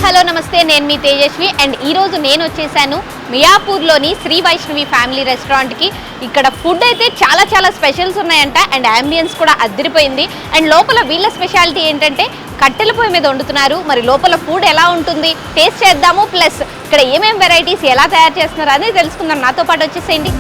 Hello నమస్తే, నేను మీ Tejaswi. And ఈరోజు నేను వచ్చేసాను మియాపూర్లోని శ్రీ వైష్ణవి ఫ్యామిలీ రెస్టారెంట్కి. ఇక్కడ ఫుడ్ అయితే చాలా స్పెషల్స్ ఉన్నాయంట. అండ్ అంబియన్స్ కూడా అదిరిపోయింది. అండ్ లోపల వీళ్ళ స్పెషాలిటీ ఏంటంటే కట్టెల పొయ్యి మీద వండుతున్నారు. మరి లోపల ఫుడ్ ఎలా ఉంటుంది టేస్ట్ చేద్దాము, ప్లస్ ఇక్కడ ఏమేమి వెరైటీస్ ఎలా తయారు చేస్తున్నారు అనేది తెలుసుకుందాం. నాతో పాటు వచ్చేసేయండి.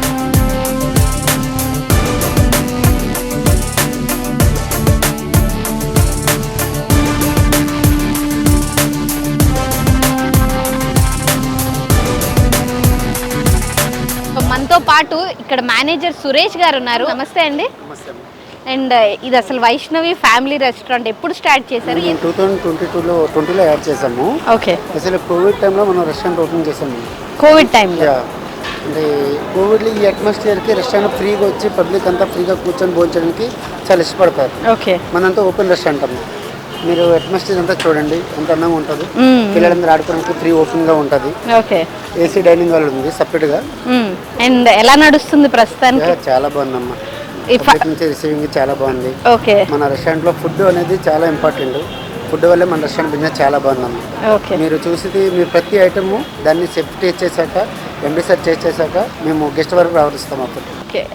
మనతో పాటు ఇక్కడ మేనేజర్ సురేష్ గారు ఉన్నారు. నమస్తే అండి. అండ్ ఇది అసలు వైష్ణవి ఫ్యామిలీ రెస్టారెంట్ ఎప్పుడు స్టార్ట్ చేశారు? 2022లో యాడ్ చేసాము. ఓకే. అసలు కోవిడ్ టైంలో మనం రెస్టారెంట్ ఓపెన్ చేసాము. కోవిడ్ టైంలో అంటే కోవిడ్లో ఈ అట్మాస్ఫియర్కి రెస్టారెంట్ ఫ్రీగా వచ్చి పబ్లిక్ అంతా ఫ్రీగా కూర్చొని భోజనానికి చాలా ఇష్టపడతారు. ఓకే. మనంతా ఓపెన్ రెస్టారెంట్ అమ్మ. మీరు అట్మాస్ఫియర్ అంతా చూడండి, ఎంత అందంగా ఉంటుంది. పిల్లలందరూ ఆడుకోవడానికి ఫ్రీ ఓపెన్ గా ఉంటుంది. ఓకే. ఏసీ డైనింగ్ హాల్ ఉంది సెపరేట్ గా. అండ్ ఎలా నడుస్తుంది ప్రస్తుతానికి? చాలా బాగుందమ్మా. నుంచి రిసీవింగ్ చాలా బాగుంది. ఓకే. మన రెస్టారెంట్ లో ఫుడ్ అనేది చాలా ఇంపార్టెంట్. ఫుడ్ వల్లే మన రెస్టారెంట్ బిజినెస్ చాలా బాగుందమ్మా. ఓకే. మీరు చూసి మీ ప్రతి ఐటమ్ దాన్ని సేఫ్టీ చేశాక ఎండి సెట్ చేసాక మేము గెస్ట్ వరకు రావరిస్తాం అప్పుడు.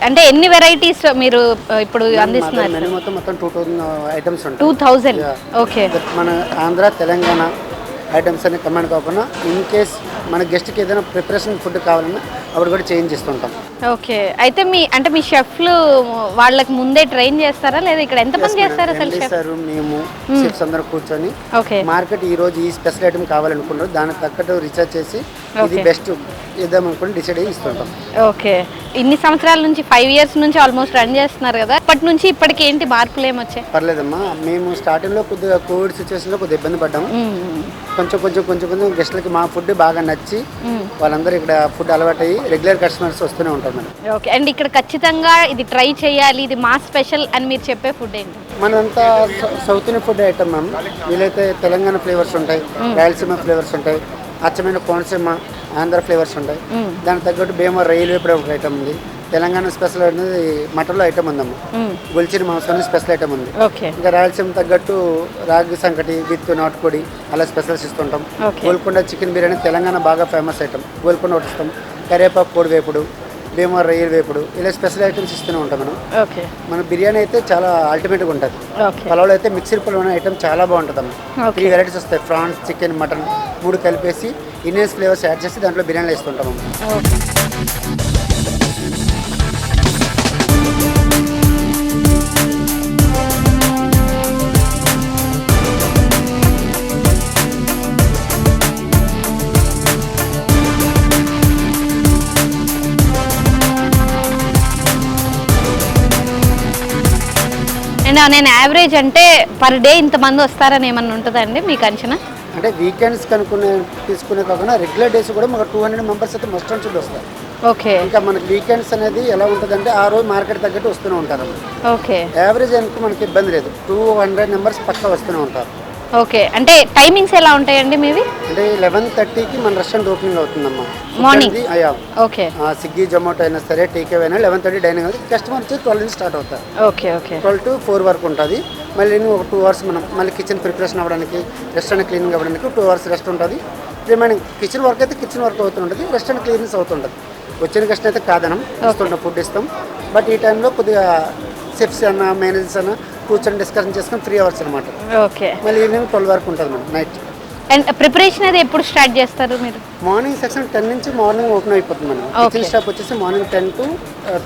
అంటే ఎన్ని వెరైటీస్ మీరు ఇప్పుడు అందిస్తున్నారు? మెనూ మొత్తం 2000 ఐటమ్స్ ఉంటాయి. 2000. ఓకే. మన ఆంధ్ర తెలంగాణ ఐటమ్స్ అనే కమాండ్ కాకుండా ఇన్ కేస్ మన గెస్ట్కి ఏదైనా ప్రిపరేషన్ ఫుడ్ కావాలన్నా అప్పుడు కూడా చేంజ్ చేస్తుంటాం. ఓకే. అయితే మీ షెఫ్లు వాళ్ళకి ముందే ట్రైన్ చేస్తారా లేదా ఇక్కడ ఎంతమంది చేస్తారు అసలు? మేము షెఫ్స్ అందరూ కూర్చొని మార్కెట్ ఈ రోజు ఈ స్పెషల్ ఐటమ్ కావాలనుకున్నారు, దానికి తగ్గట్టు రీసెర్చ్ చేసి ఇది బెస్ట్ ఇద్దాం అనుకుని డిసైడ్ అయ్యి ఇస్తుంటాం. ఓకే. ఇన్ని సంవత్సరాల నుంచి 5 years నుంచి ఆల్మోస్ట్ రన్ చేస్తున్నారు కదా, అప్పటి నుంచి ఇప్పటికి ఏంటి మార్పులు ఏమొచ్చాయి? పర్లేదమ్మా. మేము స్టార్టింగ్ లో కొద్దిగా కోవిడ్ సిచ్యువేషన్ లో కొద్దిగా ఇబ్బంది పడ్డాము. కొంచెం గెస్ట్లకి మా ఫుడ్ బాగా నచ్చి వాళ్ళందరూ ఇక్కడ ఫుడ్ అలవాటు అయ్యి రెగ్యులర్ కస్టమర్స్ వస్తూనే ఉంటారు మేడం. ఓకే. అండ్ ఇక్కడ ఖచ్చితంగా ఇది ట్రై చేయాలి, ఇది మా స్పెషల్ అని మీరు చెప్పే ఫుడ్ ఏంటి? మనంతా south Indian food item ma'am. వీలైతే తెలంగాణ ఫ్లేవర్స్ ఉంటాయి, రాయలసీమ ఫ్లేవర్స్ ఉంటాయి, అచ్చమైన కోనసీమ ఆంధ్ర ఫ్లేవర్స్ ఉంటాయి. దానికి తగ్గట్టు భీమ రైల్వే ఒక ఐటమ్ ఉంది. తెలంగాణ స్పెషల్ అనేది మటన్లో ఐటమ్ ఉందమ్మా. గొలిచిన మాంసం స్పెషల్ ఐటమ్ ఉంది. ఇంకా రాయలసీమ తగ్గట్టు రాగి సంకటి విత్ నాటుకోడి అలా స్పెషల్స్ ఇస్తుంటాం. గోల్కొండ చికెన్ బిర్యానీ తెలంగాణ బాగా ఫేమస్ ఐటమ్. గోల్కొండ ఒకటి ఇస్తాం. కరివేపాకు పొడి వేపుడు, భీమ రొయ్యలు వేపుడు ఇలా స్పెషల్ ఐటమ్స్ ఇస్తూనే ఉంటాం మనం. మన బిర్యానీ అయితే చాలా అల్టిమేట్గా ఉంటుంది. పలావులో అయితే మిక్సర్ పలావ్ ఐటమ్ చాలా బాగుంటుంది అమ్మ. 3 వెరైటీస్ వస్తాయి. ప్రాన్స్, చికెన్, మటన్ 3 కలిపేసి ఇండియన్ ఫ్లేవర్స్ యాడ్ చేసి దాంట్లో బిర్యానీలో ఇస్తుంటాం అమ్మ. నేను యావరేజ్ అంటే పర్ డే ఇంతమంది వస్తారని ఏమన్నా ఉంటుందండి మీకు అంచనా? అంటే వీకెండ్స్ తీసుకునే కాకుండా రెగ్యులర్ డేస్ కూడా మాకు 200 మెంబర్స్ అయితే మస్ట్ అండ్ షుడ్ వస్తారు. ఓకే. ఇంకా మనకి వీకెండ్స్ అనేది ఎలా ఉంటుందంటే ఆ రోజు మార్కెట్ తగ్గట్టు వస్తూనే ఉంటారు. ఓకే. యావరేజ్ అనుకో మనకి ఇబ్బంది లేదు, 200 మెంబర్స్ పక్కా వస్తూనే ఉంటారు. ఓకే. అంటే టైమింగ్స్ ఎలా ఉంటాయండి మీవి? అంటే 11:30కి మన రెస్టారెంట్ ఓపెనింగ్ అవుతుందమ్మా మార్నింగ్. ఓకే. స్విగ్గీ జొమాటో అయినా సరే టేక్ అయినా 11:30 డైనింగ్ అవుతుంది. కస్టమర్ వచ్చి 12 నుంచి స్టార్ట్ అవుతారు. ఓకే. 12 to 4 వరకు ఉంటుంది. మళ్ళీ ఒక 2 hours మనం మళ్ళీ కిచెన్ ప్రిపరేషన్ అవ్వడానికి, రెస్టారెంట్ క్లీనింగ్ అవ్వడానికి 2 hours రెస్ట్ ఉంటుంది. రిమైనింగ్ కిచెన్ వర్క్ అయితే కిచెన్ వర్క్ అవుతుంటుంది, రెస్టారెంట్ క్లీనింగ్స్ అవుతుంటుంది. వచ్చిన గెస్ట్ అయితే కాదనం ఇస్తుంటాం, ఫుడ్ ఇస్తాం. బట్ ఈ టైంలో కొద్దిగా షెఫ్స్ అన్న మేనేజర్స్ అన్న కూర్చొని డిస్కషన్ చేసుకొని 3 hours అనమాట. ఓకే. మళ్ళీ ఈవినింగ్ 12 వరకు ఉంటుంది మేడం నైట్. అండ్ ప్రిపరేషన్ అది ఎప్పుడు స్టార్ట్ చేస్తారు మీరు? మార్నింగ్ సెక్షన్ 10 నుంచి మార్నింగ్ ఓపెన్ అయిపోతుంది మేడం. కిచెన్ స్టాప్ వచ్చేసి morning 10 to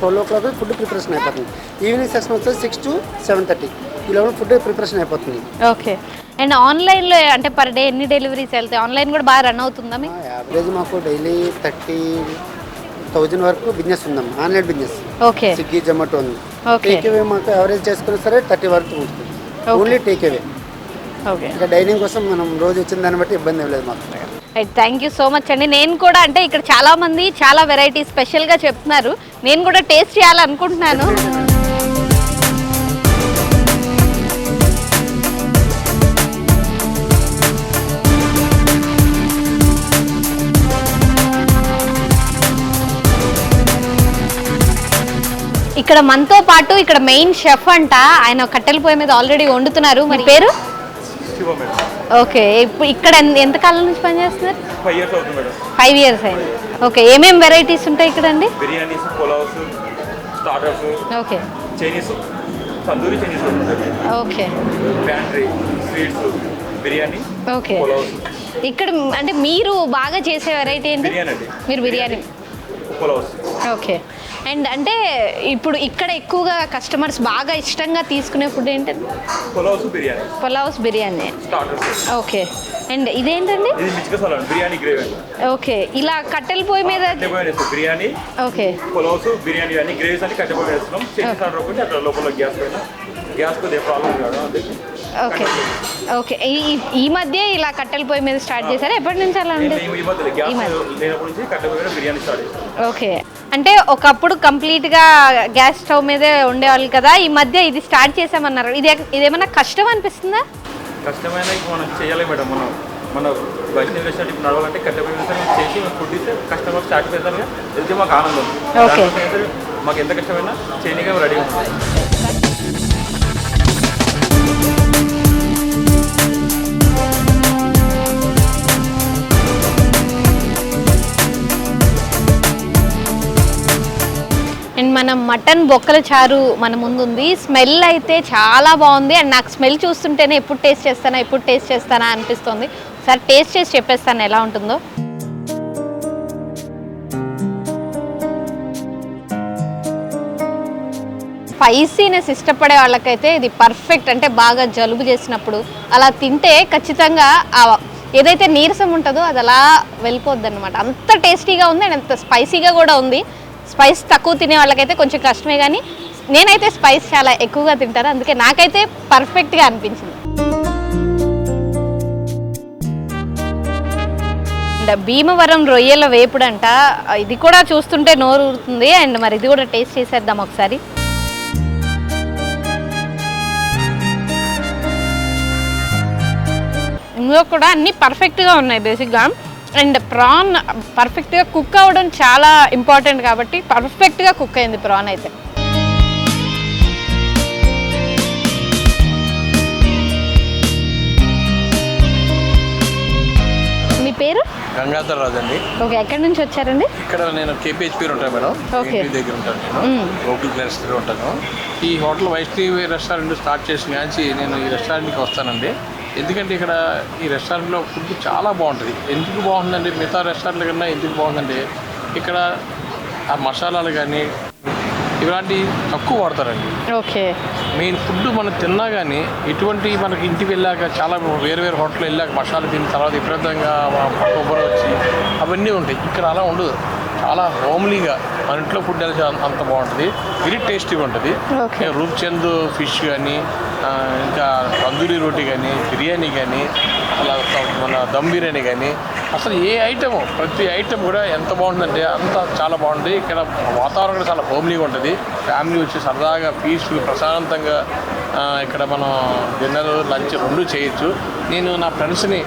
12 o'clock food preparation అయిపోతుంది. ఈవినింగ్ సెక్షన్ వచ్చేసి 6 to 7:30 ఇలా ఫుడ్ ప్రిపరేషన్ అయిపోతుంది. ఓకే. అండ్ ఆన్లైన్లో అంటే పర్ డే ఎన్ని డెలివరీస్ వెళ్తాయి? ఆన్లైన్ కూడా బాగా రన్ అవుతుందా మీకు? యావరేజ్ మాకు డైలీ 30,000 వరకు బిజినెస్ ఉందమ్మా, online business. Okay. Swiggy Zomato ఉంది. టేక్ అవే మాకు యావరేజ్ చేసుకున్నా సరే 30 వరకు ఉంటుంది. Only take away. ఓకే. ఇంకా డైనింగ్ కోసం మనం రోజు వచ్చిన దాన్ని బట్టి ఇబ్బంది ఏం లేదు మాకు. థ్యాంక్ యూ సో మచ్ అండి. నేను కూడా అంటే ఇక్కడ చాలా మంది చాలా వెరైటీ స్పెషల్గా చెప్తున్నారు, నేను కూడా టేస్ట్ చేయాలనుకుంటున్నాను. ఇక్కడ మనతో పాటు ఇక్కడ మెయిన్ షెఫ్ అంట, ఆయన కట్టెల పొయ్యి మీద ఆల్రెడీ వండుతున్నారు. మరి పేరు? శివ మేడం. ఓకే, ఇప్పుడు ఇక్కడ ఎంత కాలం నుంచి పనిచేస్తున్నారు? 5 years అవుతుంది మేడం. 5 years అయింది. ఓకే, ఏమేమి వెరైటీస్ ఉంటాయి ఇక్కడ అండి? Biryanis, pulaos, starters, okay, Chinese, tandoori Chinese ఉంటుంది. Okay, pantry, sweets, biryani, okay. Pulaos. ఇక్కడ అంటే మీరు బాగా చేసే వెరైటీ ఏంటి? బిర్యానీ అండి. మీరు బిర్యానీ, పులావ్స్. ఓకే. అండ్ అంటే ఇప్పుడు ఇక్కడ ఎక్కువగా కస్టమర్స్ బాగా ఇష్టంగా తీసుకునే ఫుడ్ ఏంటండి? Pulaos, biryani, pulaos, biryani, starters. Okay. And ఇదేంటండి? ఇది మిర్చి మసాలా బిర్యానీ గ్రేవీ. ఓకే, ఇలా కట్టెల పొయ్యి మీద బిర్యానీ, ఓకే, పులావ్స్, బిర్యానీ అన్ని గ్రేవీస్ అన్ని కట్టె పొయ్యి వేస్తున్నాం. చట్నీ సార్ ఒకటి అక్కడ లోపల గ్యాస్ పైన, గ్యాస్ కొద్దిగా ప్రాబ్లం కాదు. Okay, okay. ఈ మధ్య ఇలా కట్టెల పొయ్యి మీద స్టార్ట్ చేశారా? ఎప్పటి నుంచి అలా ఉంది? ఈ మధ్య గ్యాస్ లేనప్పటి నుంచి కట్టె పొయ్యి మీద బిర్యానీ స్టార్ట్ చేస్తాం. ఓకే, అంటే ఒకప్పుడు కంప్లీట్గా గ్యాస్ స్టవ్ మీదే ఉండేవాళ్ళు కదా, ఈ మధ్య ఇది స్టార్ట్ చేసామన్నారు. ఇదేమన్నా కష్టం అనిపిస్తుందా? కష్టమైన మనం చేయాలి మేడం. మన వైష్ణవి రెస్టారెంట్ ఇప్పుడు నడవాలంటే కట్టె పొయ్యి మీద చేసి ఫుడ్ ఇస్తే కస్టమర్ సాటిస్ఫై వెళ్తే మాకు ఆనందం. ఓకే, మాకు ఎంత కష్టమైనా చేయనిగా రెడీ ఉంటుంది. అండ్ మన మటన్ బొక్కల చారు మన ముందు ఉంది. స్మెల్ అయితే చాలా బాగుంది. అండ్ నాకు స్మెల్ చూస్తుంటేనే ఎప్పుడు టేస్ట్ చేస్తానా అనిపిస్తుంది. ఒకసారి టేస్ట్ చేసి చెప్పేస్తాను ఎలా ఉంటుందో. స్పైసీనెస్ ఇష్టపడే వాళ్ళకైతే ఇది పర్ఫెక్ట్. అంటే బాగా జలుబు చేసినప్పుడు అలా తింటే ఖచ్చితంగా ఏదైతే నీరసం ఉంటుందో అది అలా వెళ్ళిపోద్ది అనమాట. అంత టేస్టీగా ఉంది అండ్ అంత స్పైసీగా కూడా ఉంది. స్పైస్ తక్కువ తినే వాళ్ళకైతే కొంచెం కష్టమే, కానీ నేనైతే స్పైస్ చాలా ఎక్కువగా తింటాను, అందుకే నాకైతే పర్ఫెక్ట్గా అనిపించింది. అండ్ భీమవరం రొయ్యల వేపుడు అంట, ఇది కూడా చూస్తుంటే నోరు ఊరుతుంది. అండ్ మరి ఇది కూడా టేస్ట్ చేసేద్దాం ఒకసారి. ఇందులో కూడా అన్నీ పర్ఫెక్ట్గా ఉన్నాయి బేసిక్గా. అండ్ ప్రాన్ పర్ఫెక్ట్గా కుక్ అవ్వడం చాలా ఇంపార్టెంట్ కాబట్టి పర్ఫెక్ట్గా కుక్ అయింది ప్రాన్ అయితే. మీ పేరు? గంగాధర్ రాజు అండి. ఓకే, ఎక్కడి నుంచి వచ్చారండి? ఇక్కడ నేను కేపీహెచ్పీ ఉంటాను మేడం. ఓకే, దగ్గర ఉంటాను నేను, లోకల్ ప్లేస్లో ఉంటాను. ఈ హోటల్ వైష్ణవి రెస్టారెంట్ స్టార్ట్ చేసిన కానీ నేను ఈ రెస్టారెంట్కి వస్తానండి. ఎందుకంటే ఇక్కడ ఈ రెస్టారెంట్లో ఫుడ్ చాలా బాగుంటుంది. ఎందుకు బాగుంటుందండి, మిగతా రెస్టారెంట్ల కన్నా ఎందుకు బాగుందంటే ఇక్కడ ఆ మసాలాలు కానీ ఇలాంటి తక్కువ వాడతారండి. ఓకే, మెయిన్ ఫుడ్ మనం తిన్నా కానీ ఎటువంటి మనకి ఇంటికి వెళ్ళాక చాలా వేరు హోటల్ వెళ్ళాక మసాలా తిన్న తర్వాత విపరీతంగా కొబ్బరి వచ్చి అవన్నీ ఉంటాయి. ఇక్కడ అలా ఉండదు. చాలా హోమ్లీగా మన ఇంట్లో ఫుడ్ అనేది అంత బాగుంటుంది. వెరీ టేస్టీగా ఉంటుంది. రూప్చంద్ ఫిష్ కానీ, ఇంకా తందూరి రోటీ కానీ, బిర్యానీ కానీ, అలా మన దమ్ బిర్యానీ కానీ, అసలు ఏ ఐటమ్ ప్రతి ఐటమ్ కూడా ఎంత బాగుంటుందంటే అంత చాలా బాగుంటుంది. ఇక్కడ వాతావరణం కూడా చాలా హోమ్లీగా ఉంటుంది. ఫ్యామిలీ వచ్చి సరదాగా పీస్ఫుల్ ప్రశాంతంగా ఇక్కడ మనం డిన్నర్ లంచ్ రెండు చేయొచ్చు. నేను నా ఫ్రెండ్స్ని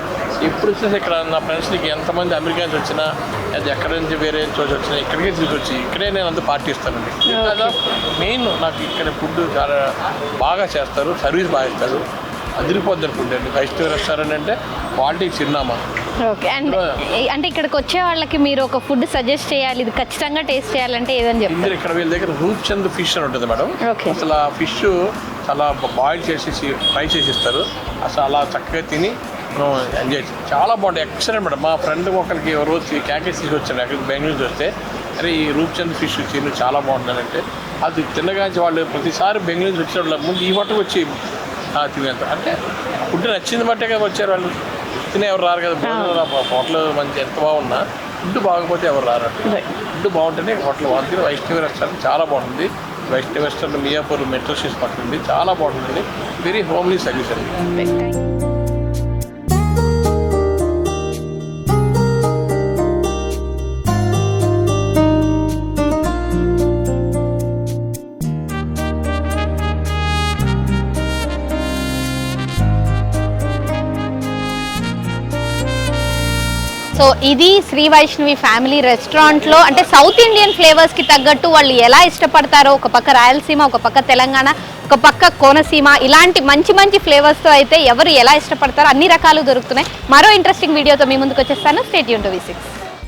ఎప్పుడు వచ్చినా ఇక్కడ నా ఫ్రెండ్స్కి ఎంతమంది అమెరికా నుంచి వచ్చినా, అది ఎక్కడి నుంచి వేరే నుంచి వచ్చినా ఇక్కడికే తీసుకొచ్చి ఇక్కడే నేను అంతా పార్టీ ఇస్తానండి. కదా మెయిన్ నాకు ఇక్కడ ఫుడ్ చాలా బాగా చేస్తారు, సర్వీస్ బాగా ఇస్తారు. అదిరిపోద్దని ఫుడ్ అండి. వైష్ణవి రెస్టారెంట్ అంటే క్వాలిటీ చిరునామా. ఓకే, అండ్ అంటే ఇక్కడికి వచ్చే వాళ్ళకి మీరు ఒక ఫుడ్ సజెస్ట్ చేయాలి, ఇది ఖచ్చితంగా టేస్ట్ చేయాలంటే ఏదని చెప్తారు? ఇక్కడ వీళ్ళ దగ్గర రూప్చంద్ ఫిష్ అని ఉంటుంది మేడం. అసలు ఆ ఫిష్ చాలా బాయిల్ చేసేసి ఫ్రై చేసి ఇస్తారు. అసలు అలా చక్కగా తిని మనం ఎంజాయ్ చేస్తాం. చాలా బాగుంటుంది, ఎక్సలెంట్ మేడం. మా ఫ్రెండ్ ఒకరికి రోజు క్యాకేజ్ తీసుకొచ్చాను అక్కడికి బెంగళూరు నుంచి వస్తే, అరే ఈ రూప్చంద్ ఫిష్ తిని చాలా బాగుంటుందంటే అది తినగాంచి వాళ్ళు ప్రతిసారి బెంగళూరు నుంచి వచ్చిన వాళ్ళ ముందు ఈ హోటల్కి వచ్చి తినేంత అంటే ఫుడ్ నచ్చింది బట్టే కదా వచ్చారు వాళ్ళు. తినే ఎవరు రారు కదా. హోటల్ మంచి ఎంత బాగున్నా ఫుడ్ బాగపోతే ఎవరు రారు. ఫుడ్ బాగుంటేనే హోటల్ బాగుంటుంది. వైష్ణవి రెస్టారెంట్ చాలా బాగుంటుంది. Vaishnavi restaurant Miyapur metro station పడుతుంది. చాలా బాగుంటుంది. వెరీ హోమ్లీ సర్వీస్ అండి. సో ఇది శ్రీ వైష్ణవి ఫ్యామిలీ రెస్టారెంట్లో అంటే సౌత్ ఇండియన్ ఫ్లేవర్స్కి తగ్గట్టు వాళ్ళు ఎలా ఇష్టపడతారో, ఒక పక్క రాయలసీమ, ఒక పక్క తెలంగాణ, ఒక పక్క కోనసీమ, ఇలాంటి మంచి మంచి ఫ్లేవర్స్తో అయితే ఎవరు ఎలా ఇష్టపడతారో అన్ని రకాలు దొరుకుతున్నాయి. మరో ఇంట్రెస్టింగ్ వీడియోతో మీ ముందుకు వచ్చేస్తాను. Stay tune to V6.